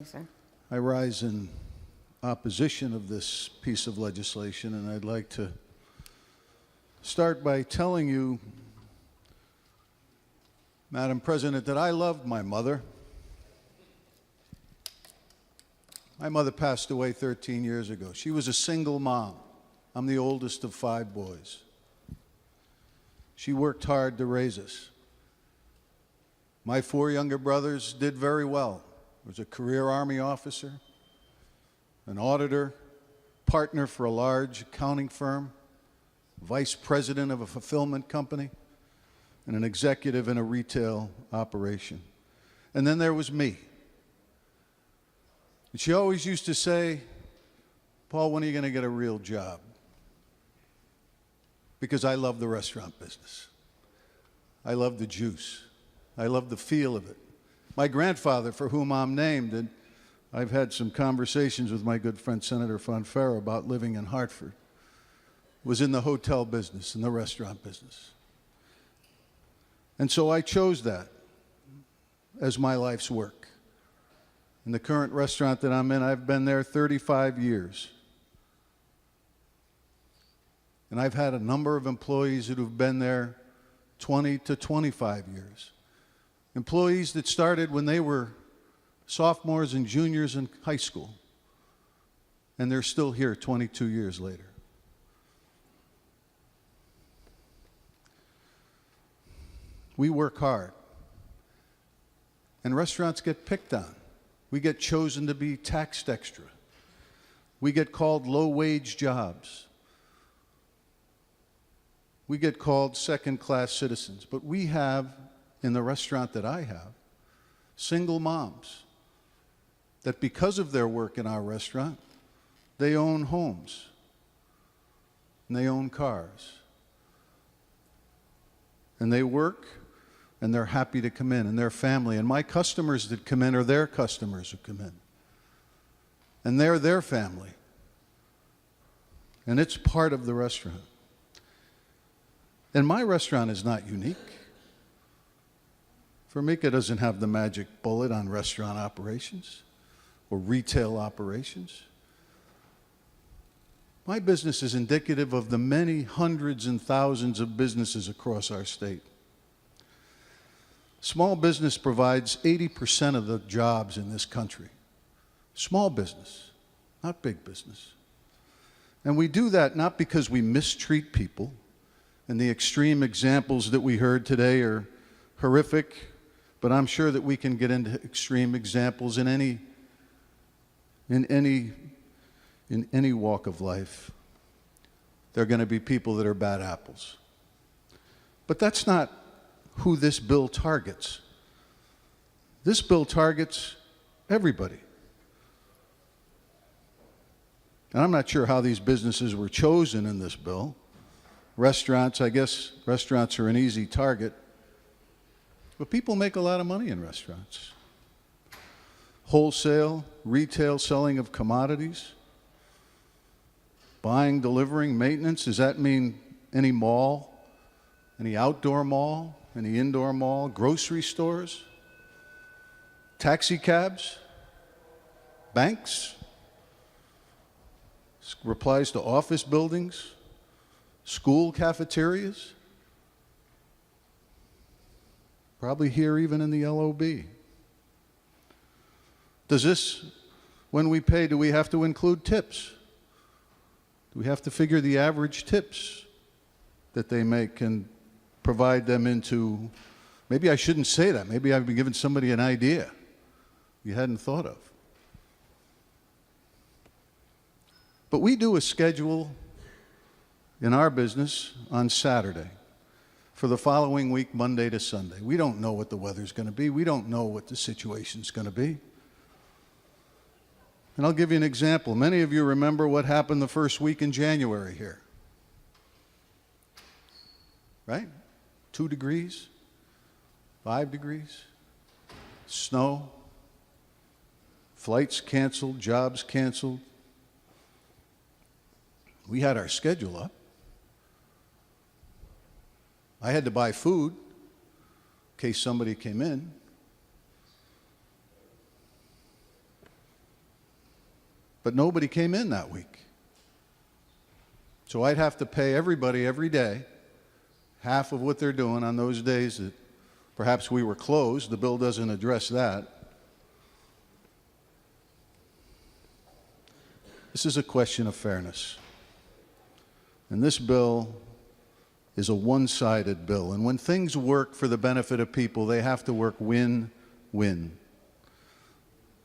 Sir. I rise in opposition of this piece of legislation, and I'd like to start by telling you, Madam President, that I loved my mother. My mother passed away 13 years ago. She was a single mom. I'm the oldest of 5 boys. She worked hard to raise us. My 4 younger brothers did very well. Was a career Army officer, an auditor, partner for a large accounting firm, vice president of a fulfillment company, and an executive in a retail operation. And then there was me. And she always used to say, "Paul, when are you going to get a real job?" Because I love the restaurant business. I love the juice. I love the feel of it. My grandfather, for whom I'm named, and I've had some conversations with my good friend Senator Fonfara about living in Hartford, was in the hotel business, in the restaurant business. And so I chose that as my life's work. In the current restaurant that I'm in, I've been there 35 years. And I've had a number of employees that have been there 20 to 25 years. Employees that started when they were sophomores and juniors in high school, and they're still here 22 years later. We work hard, and restaurants get picked on. We get chosen to be taxed extra. We get called low-wage jobs. We get called second-class citizens, but we have, in the restaurant that I have, single moms that because of their work in our restaurant, they own homes and they own cars. And they work and they're happy to come in, and their family. And my customers that come in are their customers who come in. And they're their family. And it's part of the restaurant. And my restaurant is not unique. Formica doesn't have the magic bullet on restaurant operations or retail operations. My business is indicative of the many hundreds and thousands of businesses across our state. Small business provides 80% of the jobs in this country. Small business, not big business. And we do that not because we mistreat people, and the extreme examples that we heard today are horrific, but I'm sure that we can get into extreme examples in any walk of life. There are going to be people that are bad apples. But that's not who this bill targets. This bill targets everybody. And I'm not sure how these businesses were chosen in this bill. Restaurants, I guess restaurants are an easy target. But people make a lot of money in restaurants. Wholesale, retail selling of commodities, buying, delivering, maintenance. Does that mean any mall, any outdoor mall, any indoor mall, grocery stores, taxi cabs, banks? This applies to office buildings, school cafeterias. Probably here even in the LOB. Does this, when we pay, do we have to include tips? Do we have to figure the average tips that they make and provide them into, maybe I shouldn't say that, maybe I've been giving somebody an idea you hadn't thought of. But we do a schedule in our business on Saturday for the following week, Monday to Sunday. We don't know what the weather's going to be. We don't know what the situation's going to be. And I'll give you an example. Many of you remember what happened the first week in January here. Right? 2 degrees, 5 degrees, snow, flights canceled, jobs canceled. We had our schedule up. I had to buy food in case somebody came in. but nobody came in that week. So I'd have to pay everybody every day half of what they're doing on those days that perhaps we were closed. The bill doesn't address that. This is a question of fairness. And this bill is a one-sided bill. And when things work for the benefit of people, they have to work win-win.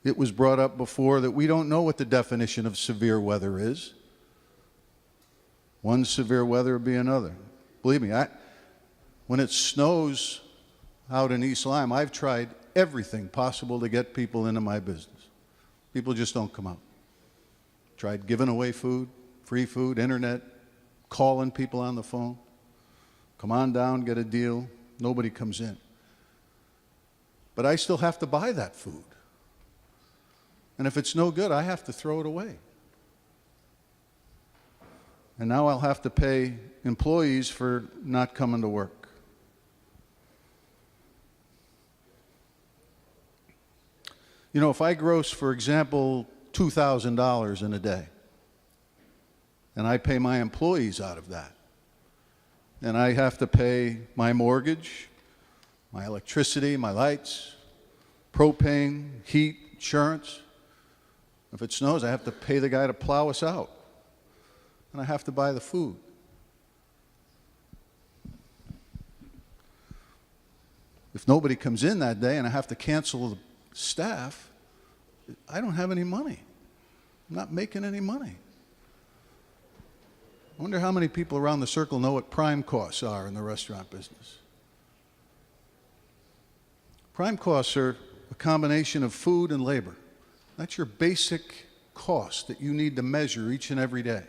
It was brought up before that we don't know what the definition of severe weather is. One severe weather would be another. Believe me, when it snows out in East Lyme, I've tried everything possible to get people into my business. People just don't come out. Tried giving away food, free food, internet, calling people on the phone. Come on down, get a deal. Nobody comes in. But I still have to buy that food. And if it's no good, I have to throw it away. And now I'll have to pay employees for not coming to work. You know, if I gross, for example, $2,000 in a day, and I pay my employees out of that, and I have to pay my mortgage, my electricity, my lights, propane, heat, insurance. If it snows, I have to pay the guy to plow us out, and I have to buy the food. If nobody comes in that day and I have to cancel the staff, I don't have any money. I'm not making any money. I wonder how many people around the circle know what prime costs are in the restaurant business. Prime costs are a combination of food and labor. That's your basic cost that you need to measure each and every day.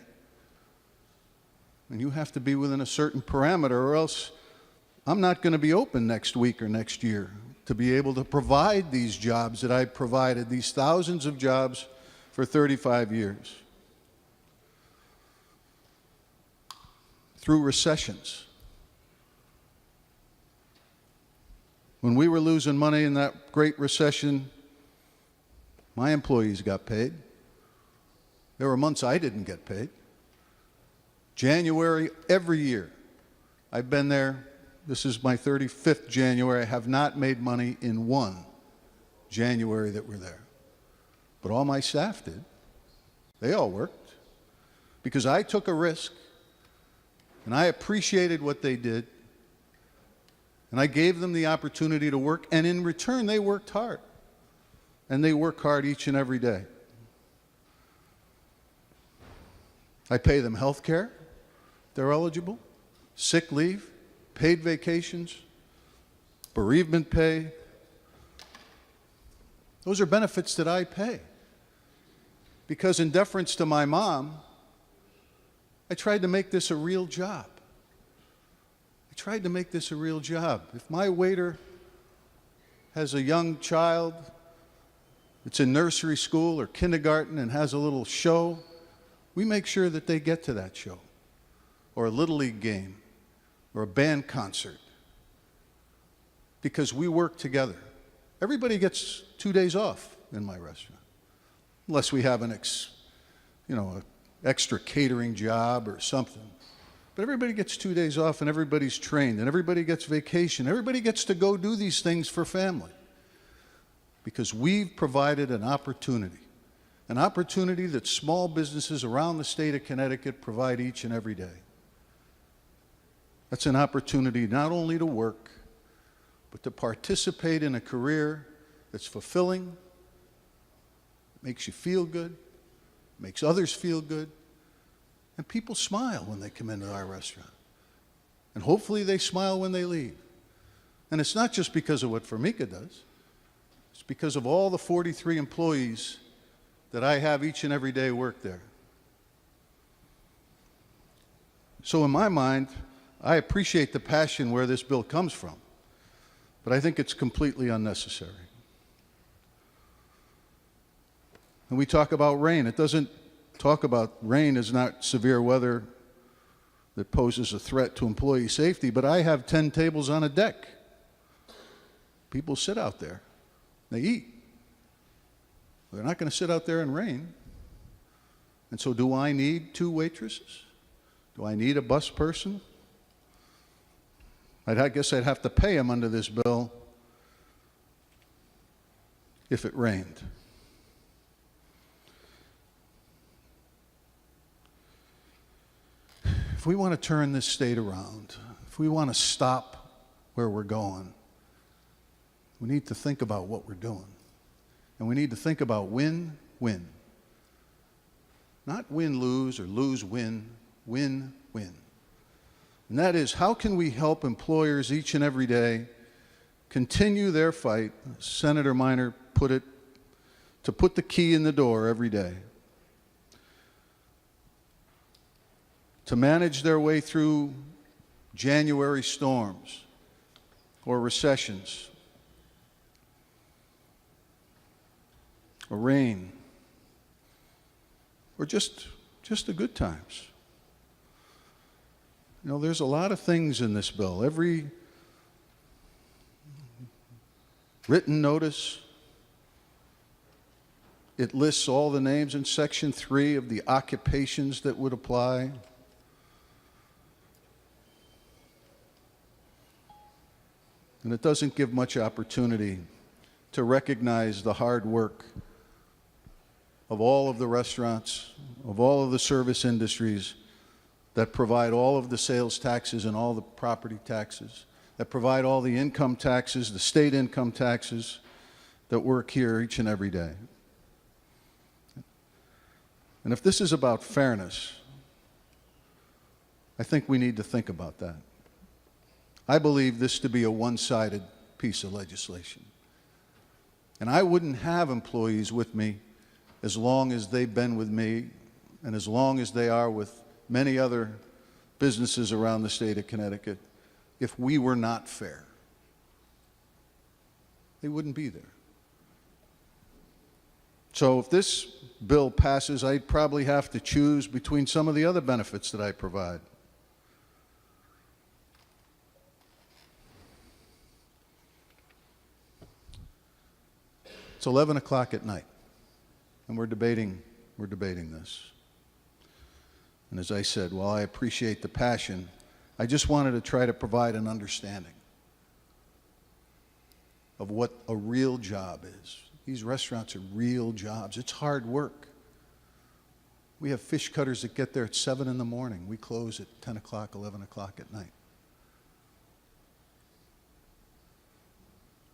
And you have to be within a certain parameter, or else I'm not going to be open next week or next year to be able to provide these jobs that I provided, these thousands of jobs for 35 years. Through recessions. When we were losing money in that Great Recession, my employees got paid. There were months I didn't get paid. January, every year. I've been there. This is my 35th January. I have not made money in one January that we're there. But all my staff did. They all worked. Because I took a risk, and I appreciated what they did, and I gave them the opportunity to work, and in return, they worked hard. And they work hard each and every day. I pay them health care, they're eligible, sick leave, paid vacations, bereavement pay. Those are benefits that I pay. Because in deference to my mom, I tried to make this a real job. I tried to make this a real job. If my waiter has a young child that's in nursery school or kindergarten and has a little show, we make sure that they get to that show, or a Little League game, or a band concert, because we work together. Everybody gets 2 days off in my restaurant, unless we have an extra catering job or something. But everybody gets 2 days off, and everybody's trained, and everybody gets vacation. Everybody gets to go do these things for family, because we've provided an opportunity that small businesses around the state of Connecticut provide each and every day. That's an opportunity not only to work, but to participate in a career that's fulfilling, makes you feel good, makes others feel good, and people smile when they come into our restaurant. And hopefully they smile when they leave. And it's not just because of what Formica does. It's because of all the 43 employees that I have each and every day work there. So in my mind, I appreciate the passion where this bill comes from, but I think it's completely unnecessary. And we talk about rain. It doesn't talk about rain as not severe weather that poses a threat to employee safety, but I have 10 tables on a deck. People sit out there. They eat. They're not going to sit out there in rain. And so do I need 2 waitresses? Do I need a bus person? I guess I'd have to pay them under this bill if it rained. If we want to turn this state around, if we want to stop where we're going, we need to think about what we're doing. And we need to think about win-win. Not win-lose or lose-win, win-win. And that is, how can we help employers each and every day continue their fight, Senator Minor put it, to put the key in the door every day, to manage their way through January storms or recessions or rain or just the good times. You know, there's a lot of things in this bill. Every written notice, it lists all the names in Section 3 of the occupations that would apply. And it doesn't give much opportunity to recognize the hard work of all of the restaurants, of all of the service industries that provide all of the sales taxes and all the property taxes, that provide all the income taxes, the state income taxes that work here each and every day. And if this is about fairness, I think we need to think about that. I believe this to be a one-sided piece of legislation. And I wouldn't have employees with me as long as they've been with me and as long as they are with many other businesses around the state of Connecticut if we were not fair. They wouldn't be there. So if this bill passes, I'd probably have to choose between some of the other benefits that I provide. It's 11 o'clock at night, and we're debating this. And as I said, while I appreciate the passion, I just wanted to try to provide an understanding of what a real job is. These restaurants are real jobs. It's hard work. We have fish cutters that get there at 7 in the morning. We close at 10 o'clock, 11 o'clock at night.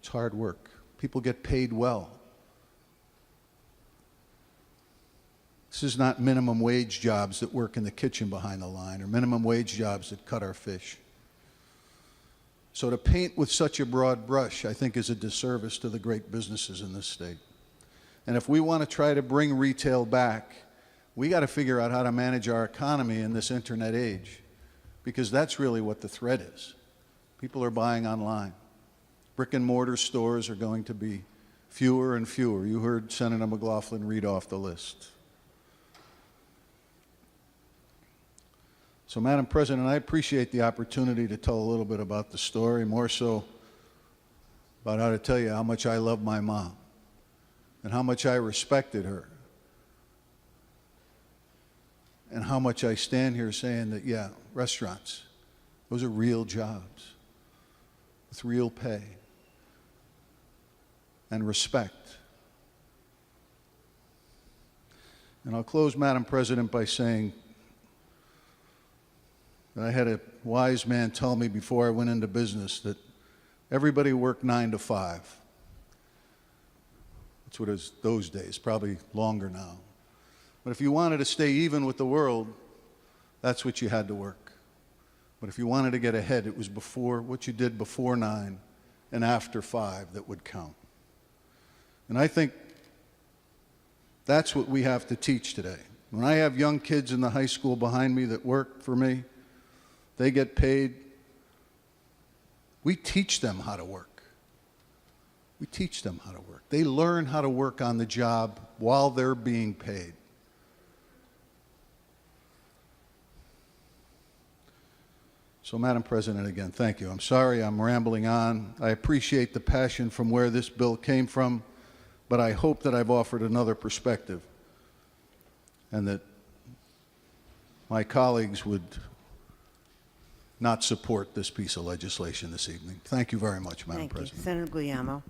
It's hard work. People get paid well. This is not minimum wage jobs that work in the kitchen behind the line or minimum wage jobs that cut our fish. So to paint with such a broad brush, I think, is a disservice to the great businesses in this state. And if we want to try to bring retail back, we got to figure out how to manage our economy in this internet age, because that's really what the threat is. People are buying online. Brick and mortar stores are going to be fewer and fewer. You heard Senator McLaughlin read off the list. So, Madam President, I appreciate the opportunity to tell a little bit about the story, more so about how to tell you how much I love my mom and how much I respected her and how much I stand here saying that, yeah, restaurants, those are real jobs with real pay and respect. And I'll close, Madam President, by saying that I had a wise man tell me before I went into business that everybody worked 9 to 5. That's what it was those days, probably longer now. But if you wanted to stay even with the world, that's what you had to work. But if you wanted to get ahead, it was before what you did before 9 and after 5 that would count. And I think that's what we have to teach today. When I have young kids in the high school behind me that work for me, they get paid. We teach them how to work. We teach them how to work. They learn how to work on the job while they're being paid. So, Madam President, again, thank you. I'm sorry I'm rambling on. I appreciate the passion from where this bill came from, but I hope that I've offered another perspective and that my colleagues would not support this piece of legislation this evening. Thank you very much, Madam Thank you. President. Senator Guglielmo.